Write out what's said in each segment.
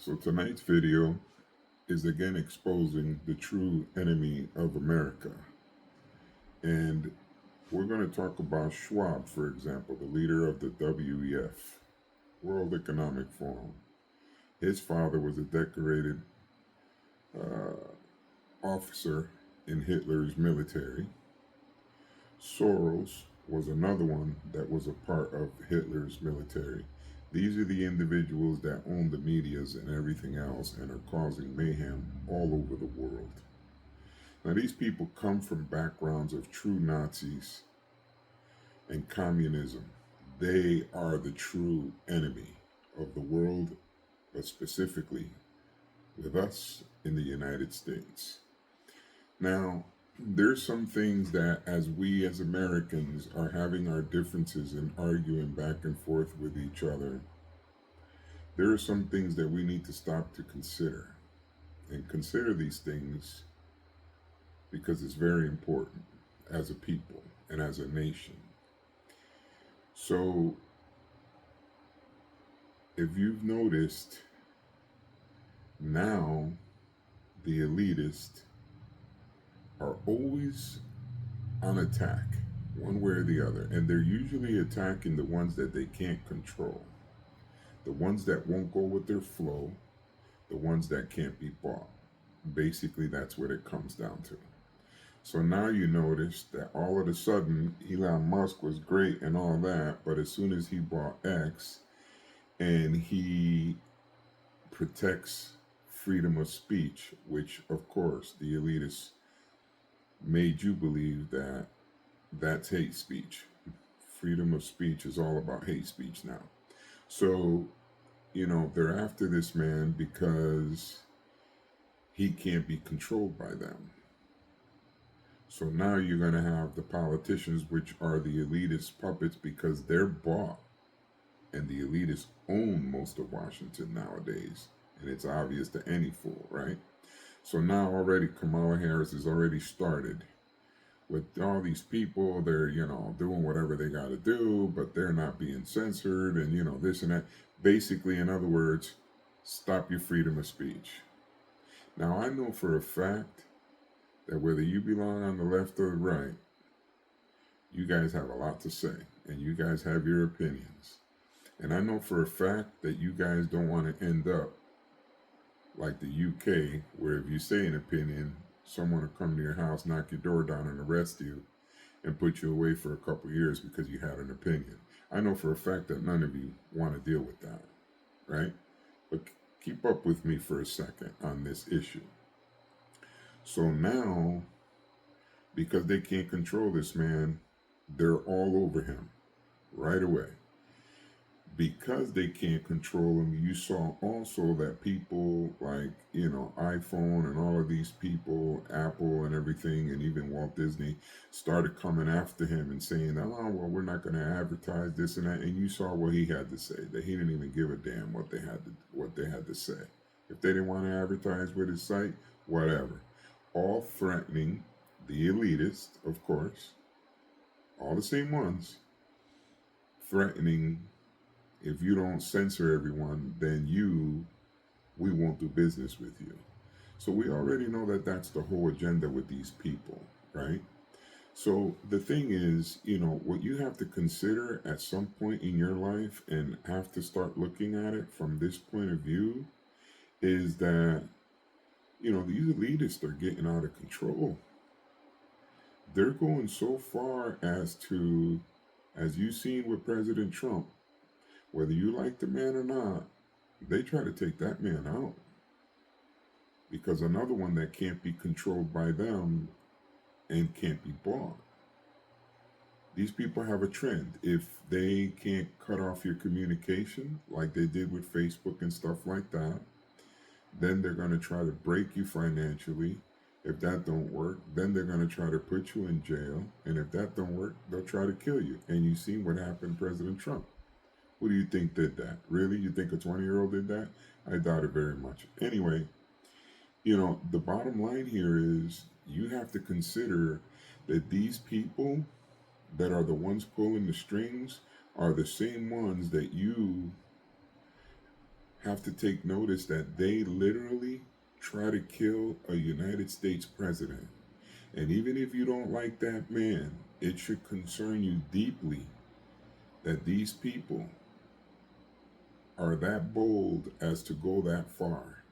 So tonight's video is again exposing the true enemy of America. And we're going to talk about Schwab, for example, the leader of the WEF, World Economic Forum. His father was a decorated uh, officer in Hitler's military. Soros was another one that was a part of Hitler's military. These are the individuals that own the medias and everything else and are causing mayhem all over the world. Now, these people come from backgrounds of true Nazis and communism. They are the true enemy of the world, but specifically with us in the United States. Now, there's some things that as Americans are having our differences and arguing back and forth with each other, there are some things that we need to stop to consider and consider these things because it's very important as a people and as a nation. So, if you've noticed, now the elitists are always on attack, one way or the other, and they're usually attacking the ones that they can't control, the ones that won't go with their flow, the ones that can't be bought. Basically, that's what it comes down to. So now you notice that all of a sudden Elon Musk was great and all that, but as soon as he bought X and he protects freedom of speech, which of course the elitists made you believe that that's hate speech. Freedom of speech is all about hate speech now. So, they're after this man because he can't be controlled by them. So now you're going to have the politicians, which are the elitist puppets, because they're bought. And the elitists own most of Washington nowadays. And it's obvious to any fool, right? So now already Kamala Harris has already started with all these people. They're, doing whatever they got to do, but they're not being censored and, this and that. Basically, in other words, stop your freedom of speech. Now, I know for a fact that whether you belong on the left or the right, you guys have a lot to say and you guys have your opinions. And I know for a fact that you guys don't want to end up like the UK, where if you say an opinion, someone will come to your house, knock your door down, and arrest you and put you away for a couple years because you had an opinion. I know for a fact that none of you want to deal with that, right? But keep up with me for a second on this issue. So now, because they can't control this man, they're all over him right away. Because they can't control him, you saw also that people like, iPhone and all of these people, Apple and everything, and even Walt Disney started coming after him and saying, oh, well, we're not going to advertise this and that. And you saw what he had to say, that he didn't even give a damn what they had to say. If they didn't want to advertise with his site, whatever. All threatening the elitists, of course, all the same ones, threatening, if you don't censor everyone, then we won't do business with you. So we already know that that's the whole agenda with these people, right? So the thing is, what you have to consider at some point in your life and have to start looking at it from this point of view is that, these elitists are getting out of control. They're going so far as you've seen with President Trump, whether you like the man or not, they try to take that man out. Because another one that can't be controlled by them and can't be bought. These people have a trend. If they can't cut off your communication like they did with Facebook and stuff like that, then they're going to try to break you financially. If that don't work, then they're going to try to put you in jail. And if that don't work, they'll try to kill you. And you see what happened to President Trump. Who do you think did that? Really? You think a 20-year-old did that? I doubt it very much. Anyway, the bottom line here is you have to consider that these people that are the ones pulling the strings are the same ones that you have to take notice that they literally try to kill a United States president. And even if you don't like that man, it should concern you deeply that these people are that bold as to go that far.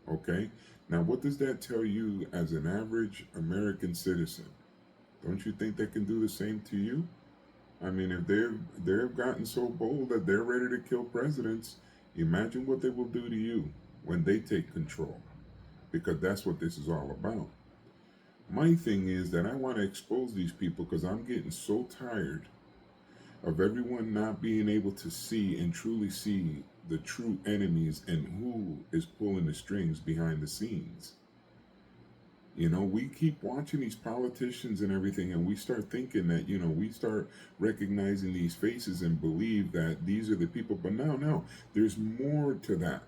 Okay? Now, what does that tell you as an average American citizen? Don't you think they can do the same to you? I mean, if they've gotten so bold that they're ready to kill presidents, imagine what they will do to you when they take control. Because that's what this is all about. My thing is that I want to expose these people because I'm getting so tired of everyone not being able to see and truly see the true enemies and who is pulling the strings behind the scenes. You know, we keep watching these politicians and everything, and we start thinking that, we start recognizing these faces and believe that these are the people. But no, there's more to that.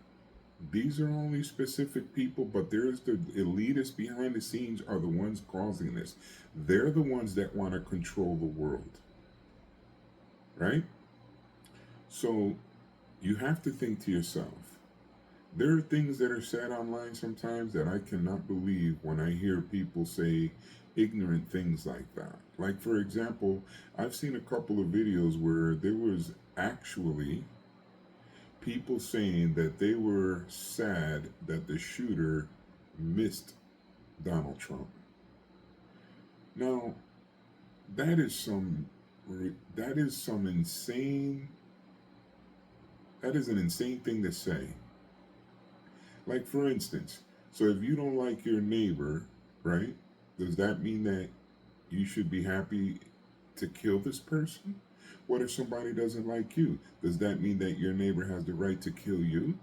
These are only specific people, but there's the elitists behind the scenes are the ones causing this. They're the ones that want to control the world, right? So you have to think to yourself, there are things that are said online sometimes that I cannot believe when I hear people say ignorant things like that. Like, for example, I've seen a couple of videos where there was actually people saying that they were sad that the shooter missed Donald Trump. Now, that is some that is some insane that is an insane thing to say. Like, for instance, so if you don't like your neighbor, right, does that mean that you should be happy to kill this person? What if somebody doesn't like you? Does that mean that your neighbor has the right to kill you?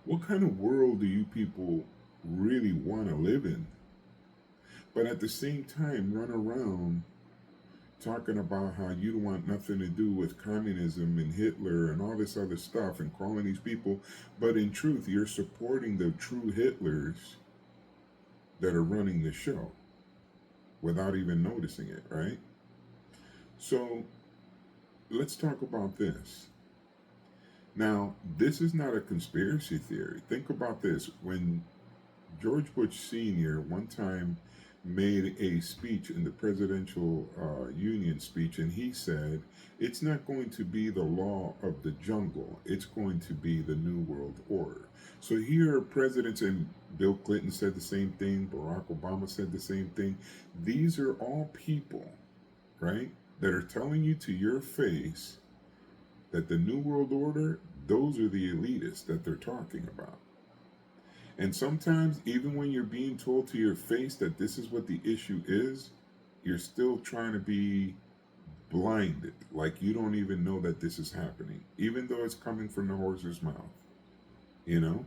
What kind of world do you people really want to live in? But at the same time, run around talking about how you don't want nothing to do with communism and Hitler and all this other stuff and calling these people, but in truth, you're supporting the true Hitlers that are running the show without even noticing it, right? So let's talk about this. Now, this is not a conspiracy theory. Think about this. When George Bush Sr. one time made a speech in the presidential union speech, and he said, it's not going to be the law of the jungle, it's going to be the new world order. So here are presidents, and Bill Clinton said the same thing, Barack Obama said the same thing. These are all people, right, that are telling you to your face that the new world order, those are the elitists that they're talking about. And sometimes, even when you're being told to your face that this is what the issue is, you're still trying to be blinded. Like you don't even know that this is happening, even though it's coming from the horse's mouth. You know?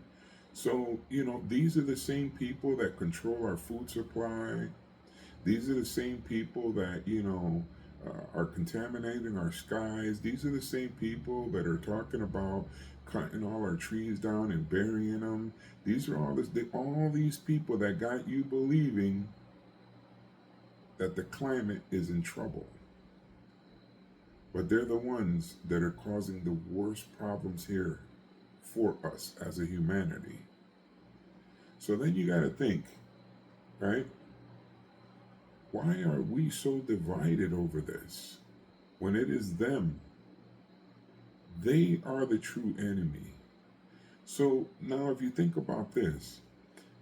So, these are the same people that control our food supply. These are the same people that, are contaminating our skies. These are the same people that are talking about cutting all our trees down and burying them. These are all these people that got you believing that the climate is in trouble. But they're the ones that are causing the worst problems here for us as a humanity. So then you got to think, right? Why are we so divided over this when it is them? They are the true enemy. So now if you think about this,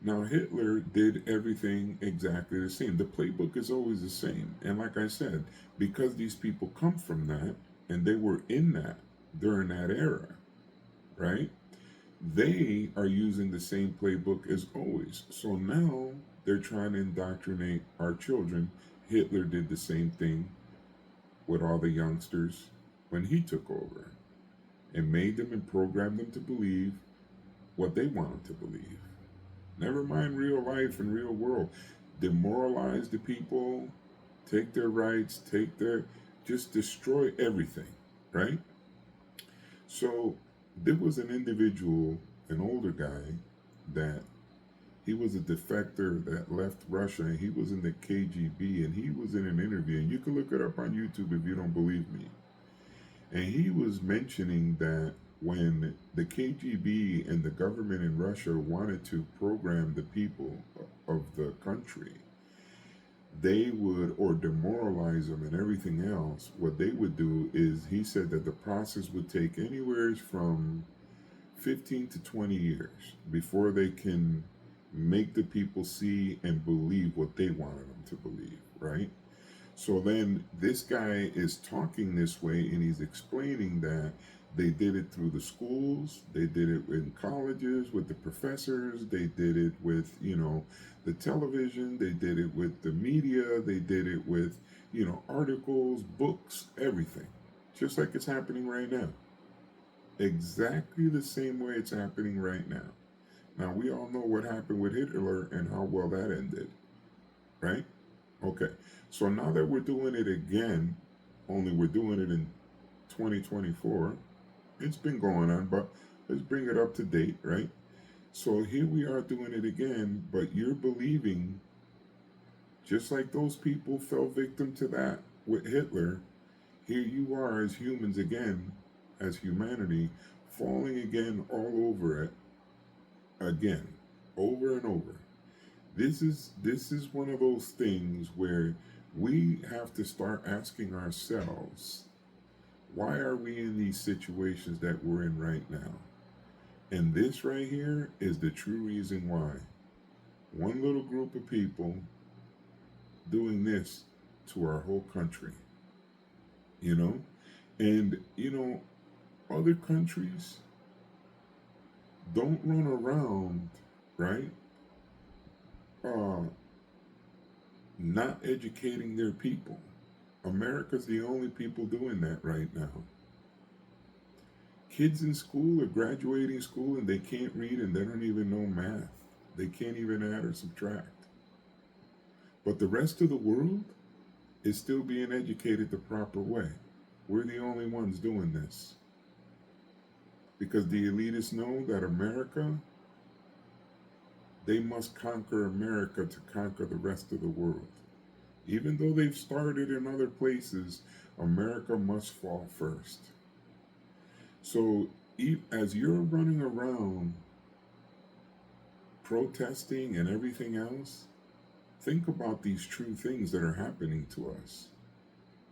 now Hitler did everything exactly the same. The playbook is always the same. And like I said, because these people come from that and they were in that during that era, right? They are using the same playbook as always. So now they're trying to indoctrinate our children. Hitler did the same thing with all the youngsters when he took over and made them and programmed them to believe what they wanted to believe. Never mind real life and real world. Demoralize the people, take their rights, just destroy everything, right? So there was an individual, an older guy, that he was a defector that left Russia, and he was in the KGB, and he was in an interview, and you can look it up on YouTube if you don't believe me. And he was mentioning that when the KGB and the government in Russia wanted to program the people of the country, they would, or demoralize them and everything else, what they would do is, he said that the process would take anywhere from 15 to 20 years before they can make the people see and believe what they wanted them to believe, right? So then this guy is talking this way and he's explaining that they did it through the schools, they did it in colleges with the professors, they did it with, the television, they did it with the media, they did it with, articles, books, everything. Just like it's happening right now. Exactly the same way it's happening right now. Now, we all know what happened with Hitler and how well that ended, right? Okay, so now that we're doing it again, only we're doing it in 2024, it's been going on, but let's bring it up to date, right? So here we are doing it again, but you're believing, just like those people fell victim to that with Hitler, here you are as humans again, as humanity, falling again all over it again, over and over. This is one of those things where we have to start asking ourselves, why are we in these situations that we're in right now? And this right here is the true reason why. One little group of people doing this to our whole country, you know? And, other countries don't run around, right? Uh, not educating their people. America's the only people doing that right now. Kids in school are graduating school and they can't read and they don't even know math. They can't even add or subtract. But the rest of the world is still being educated the proper way. We're the only ones doing this. Because the elitists know that America, they must conquer America to conquer the rest of the world. Even though they've started in other places, America must fall first. So as you're running around protesting and everything else, think about these true things that are happening to us.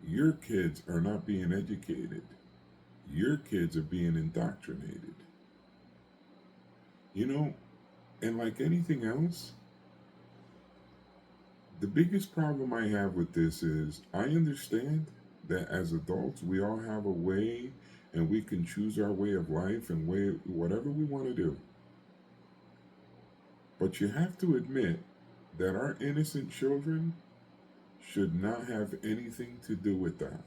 Your kids are not being educated. Your kids are being indoctrinated. And like anything else, the biggest problem I have with this is I understand that as adults, we all have a way and we can choose our way of life and whatever we want to do. But you have to admit that our innocent children should not have anything to do with that.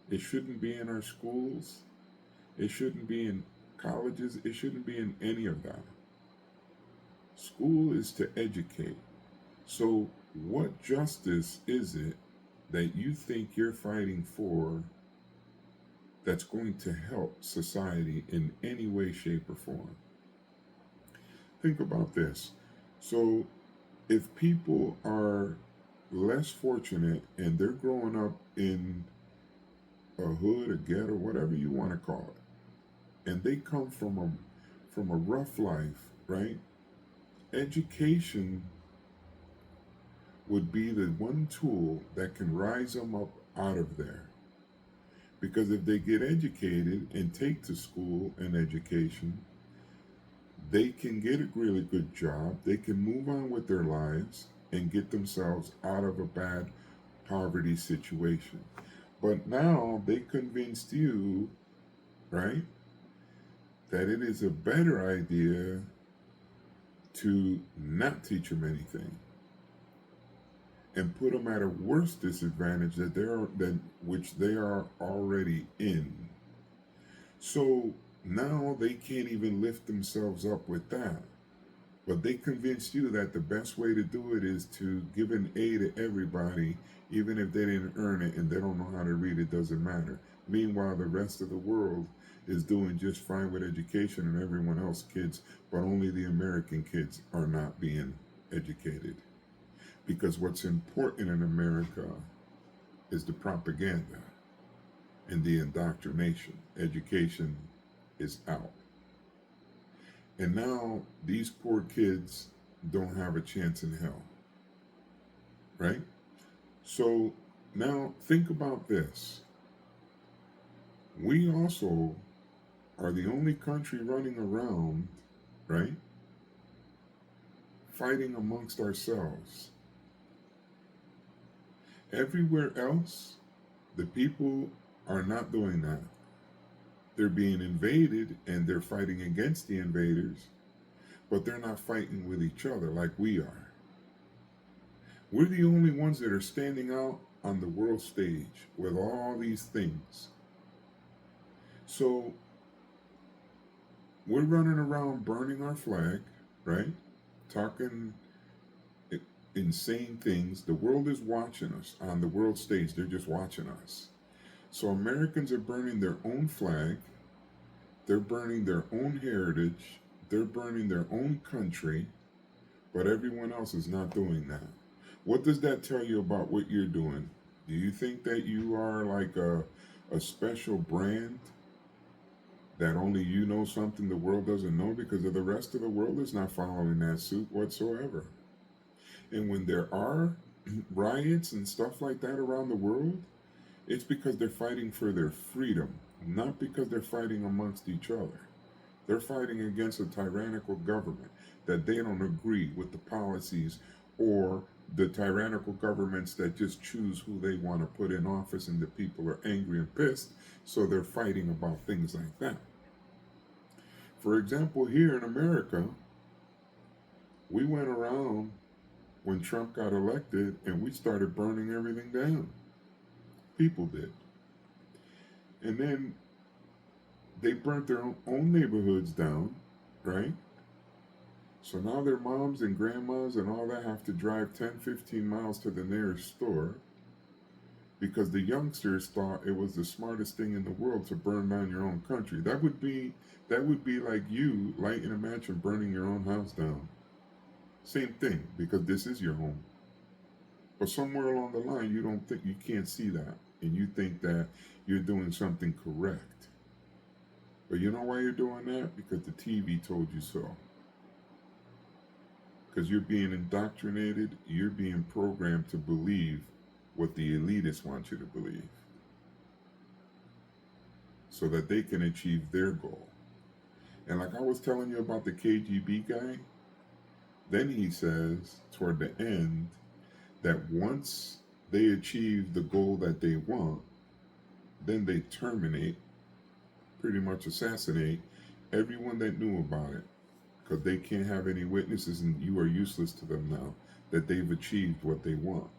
It shouldn't be in our schools. It shouldn't be in colleges. It shouldn't be in any of that. School is to educate. So what justice is it that you think you're fighting for that's going to help society in any way, shape, or form? Think about this. So if people are less fortunate and they're growing up in a hood, a ghetto, whatever you want to call it, and they come from a rough life, right? Education would be the one tool that can rise them up out of there. Because if they get educated and take to school and education, they can get a really good job, they can move on with their lives and get themselves out of a bad poverty situation. But now they convinced you, right, that it is a better idea to not teach them anything and put them at a worse disadvantage than which they are already in. So now they can't even lift themselves up with that. But they convinced you that the best way to do it is to give an A to everybody, even if they didn't earn it and they don't know how to read, it doesn't matter. Meanwhile, the rest of the world is doing just fine with education and everyone else kids, but only the American kids are not being educated. Because what's important in America is the propaganda. and the indoctrination. Education is out. And now these poor kids don't have a chance in hell, right? So now think about this. We also are the only country running around, right, fighting amongst ourselves. Everywhere else, the people are not doing that. They're being invaded and they're fighting against the invaders, but they're not fighting with each other like we are. We're the only ones that are standing out on the world stage with all these things. So we're running around burning our flag, right? Talking insane things. The world is watching us on the world stage. They're just watching us. So Americans are burning their own flag. They're burning their own heritage. They're burning their own country. But everyone else is not doing that. What does that tell you about what you're doing? Do you think that you are like a special brand that only you know something the world doesn't know because of the rest of the world is not following that suit whatsoever? And when there are riots and stuff like that around the world, it's because they're fighting for their freedom, not because they're fighting amongst each other. They're fighting against a tyrannical government that they don't agree with the policies, or the tyrannical governments that just choose who they want to put in office, and the people are angry and pissed, so they're fighting about things like that. For example, here in America, we went around when Trump got elected and we started burning everything down. People did. And then they burnt their own neighborhoods down, right? So now their moms and grandmas and all that have to drive 10, 15 miles to the nearest store because the youngsters thought it was the smartest thing in the world to burn down your own country. That would be like you lighting a match and burning your own house down. Same thing, because this is your home. But somewhere along the line, you can't see that, and you think that you're doing something correct. But you know why you're doing that? Because the TV told you so. Because you're being indoctrinated, you're being programmed to believe what the elitists want you to believe, so that they can achieve their goal. And like I was telling you about the KGB guy, then he says toward the end that once they achieve the goal that they want, then they terminate, pretty much assassinate everyone that knew about it, because they can't have any witnesses and you are useless to them now that they've achieved what they want.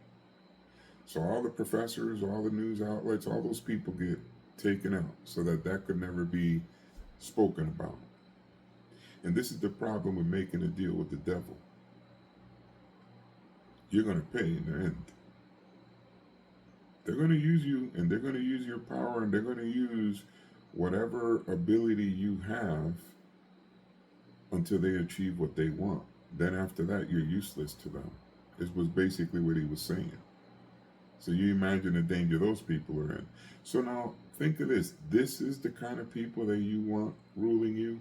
So all the professors, all the news outlets, all those people get taken out so that that could never be spoken about. And this is the problem with making a deal with the devil. You're going to pay in the end. They're going to use you, and they're going to use your power, and they're going to use whatever ability you have until they achieve what they want. Then after that, you're useless to them. This was basically what he was saying. So you imagine the danger those people are in. So now think of this. This is the kind of people that you want ruling you.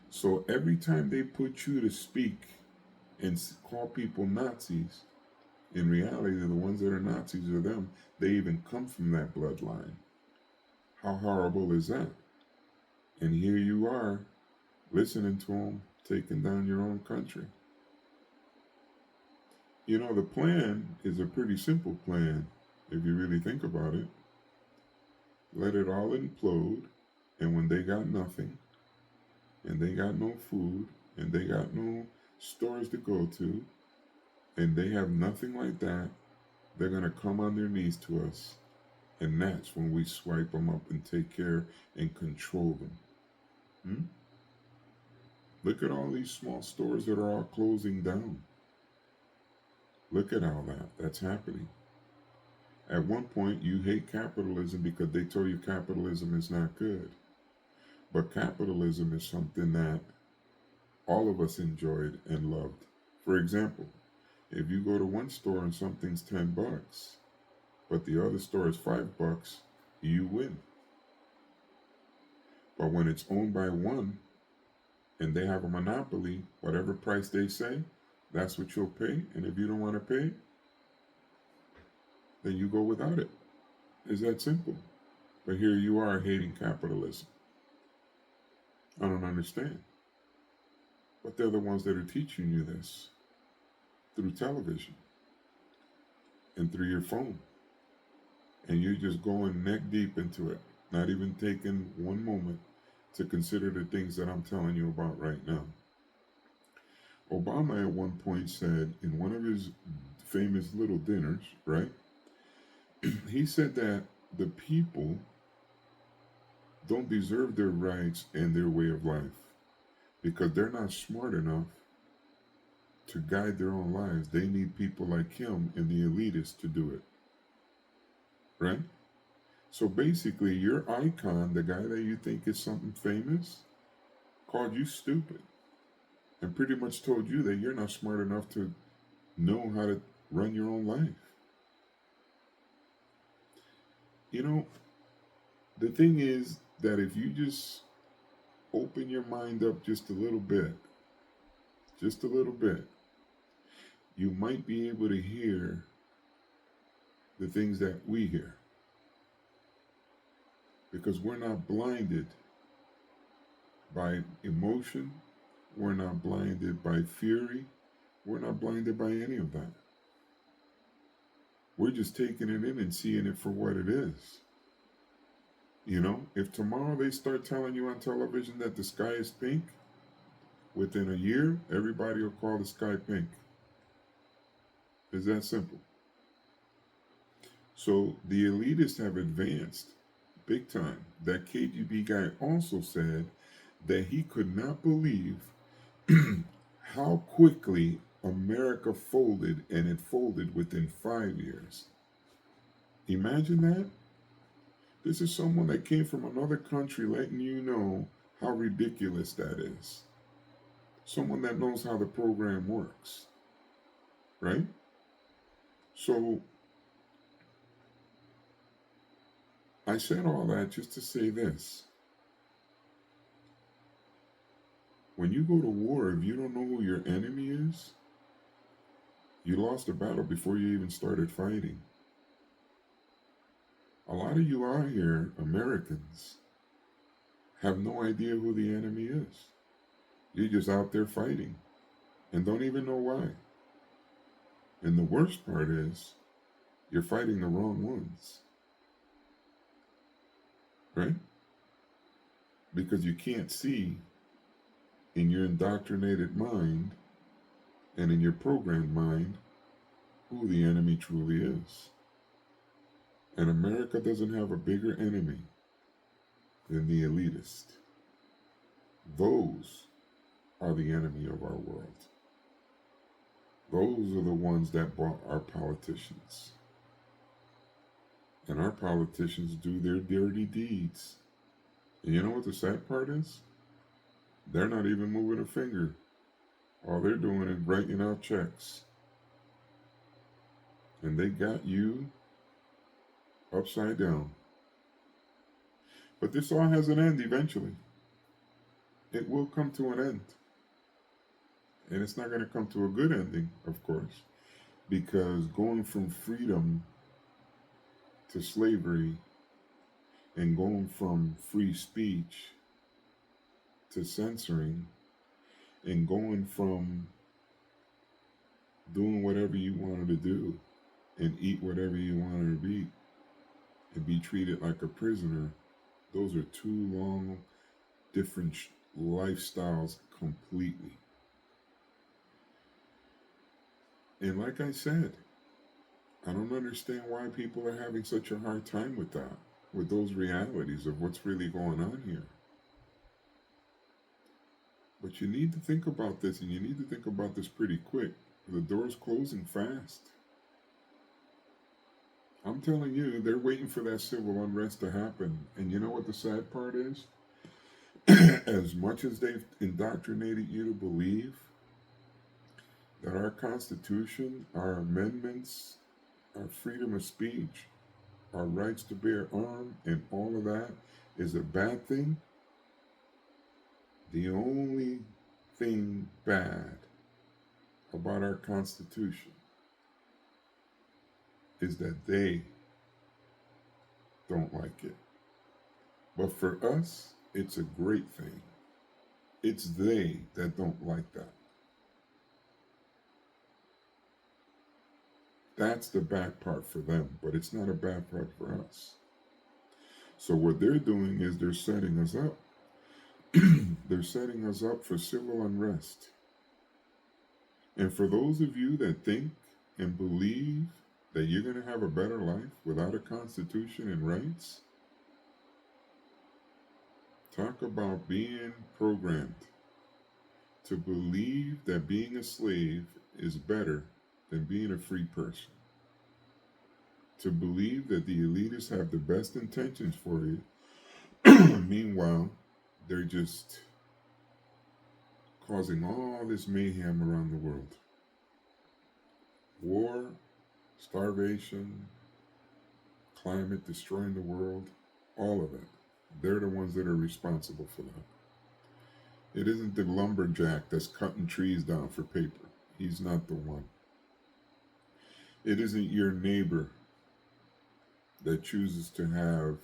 So every time they put you to speak and call people Nazis, in reality, the ones that are Nazis are them. They even come from that bloodline. How horrible is that? And here you are, listening to them, taking down your own country. You know, the plan is a pretty simple plan, if you really think about it. Let it all implode, and when they got nothing, and they got no food, and they got no stores to go to, and they have nothing like that, they're going to come on their knees to us. And that's when we swipe them up and take care and control them. Hmm? Look at all these small stores that are all closing down. Look at all that's happening. At one point, you hate capitalism because they told you capitalism is not good. But capitalism is something that all of us enjoyed and loved. For example, if you go to one store and something's $10, but the other store is $5, you win. But when it's owned by one and they have a monopoly, whatever price they say, that's what you'll pay. And if you don't want to pay, then you go without it. It's that simple. But here you are hating capitalism. I don't understand. But they're the ones that are teaching you this through television and through your phone. And you're just going neck deep into it, not even taking one moment to consider the things that I'm telling you about right now. Obama at one point said in one of his famous little dinners, right? He said that the people don't deserve their rights and their way of life because they're not smart enough to guide their own lives. They need people like him and the elitists to do it, right? So basically, your icon, the guy that you think is something famous, called you stupid and pretty much told you that you're not smart enough to know how to run your own life. You know, the thing is that if you just open your mind up just a little bit, you might be able to hear the things that we hear because we're not blinded by emotion, we're not blinded by fury, we're not blinded by any of that. We're just taking it in and seeing it for what it is. You know, if tomorrow they start telling you on television that the sky is pink, within a year, everybody will call the sky pink. It's that simple. So the elitists have advanced big time. That KGB guy also said that he could not believe how quickly America folded, and it folded within 5 years. Imagine that. This is someone that came from another country letting you know how ridiculous that is. Someone that knows how the program works, right? So I said all that just to say this. When you go to war, if you don't know who your enemy is, you lost the battle before you even started fighting. A lot of you out here, Americans, have no idea who the enemy is. You're just out there fighting and don't even know why. And the worst part is, you're fighting the wrong ones, right? Because you can't see in your indoctrinated mind and in your programmed mind who the enemy truly is. And America doesn't have a bigger enemy than the elitist. Those are the enemy of our world. Those are the ones that bought our politicians. And our politicians do their dirty deeds. And you know what the sad part is? They're not even moving a finger. All they're doing is writing out checks. And they got you upside down. But this all has an end eventually. It will come to an end. And it's not going to come to a good ending, of course, because going from freedom to slavery and going from free speech to censoring and going from doing whatever you wanted to do and eat whatever you wanted to eat and be treated like a prisoner, those are two long, different lifestyles completely. And like I said, I don't understand why people are having such a hard time with that, with those realities of what's really going on here. But you need to think about this, and you need to think about this pretty quick. The door's closing fast. I'm telling you, they're waiting for that civil unrest to happen. And you know what the sad part is? As much as they've indoctrinated you to believe that our Constitution, our amendments, our freedom of speech our rights to bear arms, and all of that is a bad thing. The only thing bad about our Constitution is that they don't like it. But for us, it's a great thing. It's they that don't like that. That's the bad part for them, but it's not a bad part for us. So what they're doing is they're setting us up. They're setting us up for civil unrest. And for those of you that think and believe that you're going to have a better life without a constitution and rights, talk about being programmed to believe that being a slave is better than being a free person. To believe that the elitists have the best intentions for you. Meanwhile, they're just causing all this mayhem around the world. War, starvation, climate destroying the world, all of it. They're the ones that are responsible for that. It isn't the lumberjack that's cutting trees down for paper. He's not the one. It isn't your neighbor that chooses to have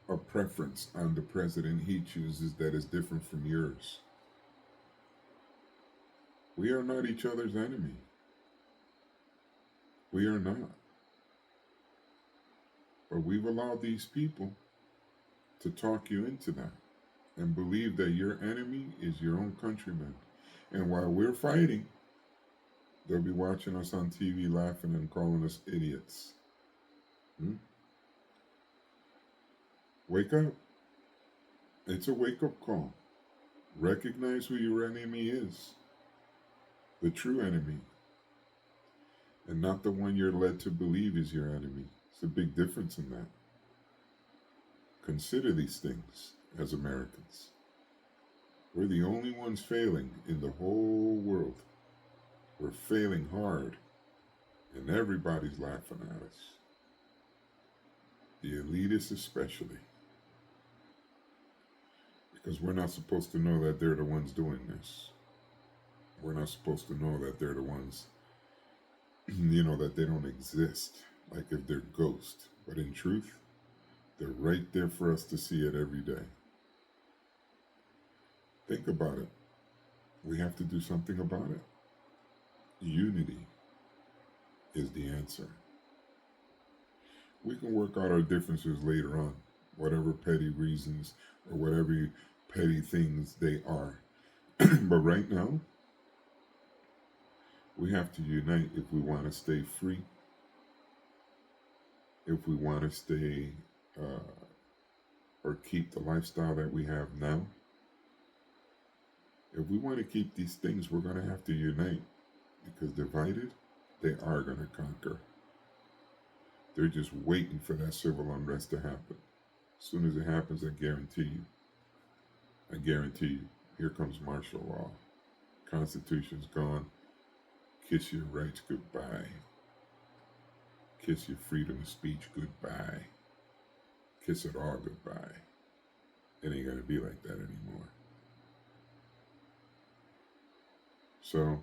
a preference on the president he chooses that is different from yours. We are not each other's enemy. We are not. But we've allowed these people to talk you into that and believe that your enemy is your own countrymen. And while we're fighting, they'll be watching us on TV laughing and calling us idiots. Wake up. It's a wake-up call. Recognize who your enemy is. The true enemy. And not the one you're led to believe is your enemy. It's a big difference in that. Consider these things as Americans. We're the only ones failing in the whole world. We're failing hard, and everybody's laughing at us. The elitists especially. Because we're not supposed to know that they're the ones doing this. We're not supposed to know that they're the ones, that they don't exist, like if they're ghosts. But in truth, they're right there for us to see it every day. Think about it. We have to do something about it. Unity is the answer. We can work out our differences later on, whatever petty reasons or whatever petty things they are. But right now, we have to unite if we want to stay free, if we want to stay or keep the lifestyle that we have now. If we want to keep these things, we're going to have to unite, because divided, they are going to conquer. They're just waiting for that civil unrest to happen. As soon as it happens, I guarantee you, here comes martial law. Constitution's gone. Kiss your rights goodbye. Kiss your freedom of speech goodbye. Kiss it all goodbye. It ain't going to be like that anymore. So,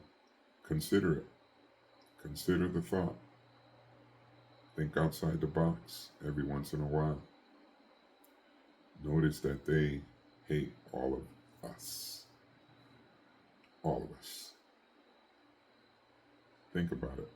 consider it. Consider the thought. Think outside the box every once in a while. Notice that they hate all of us. All of us. Think about it.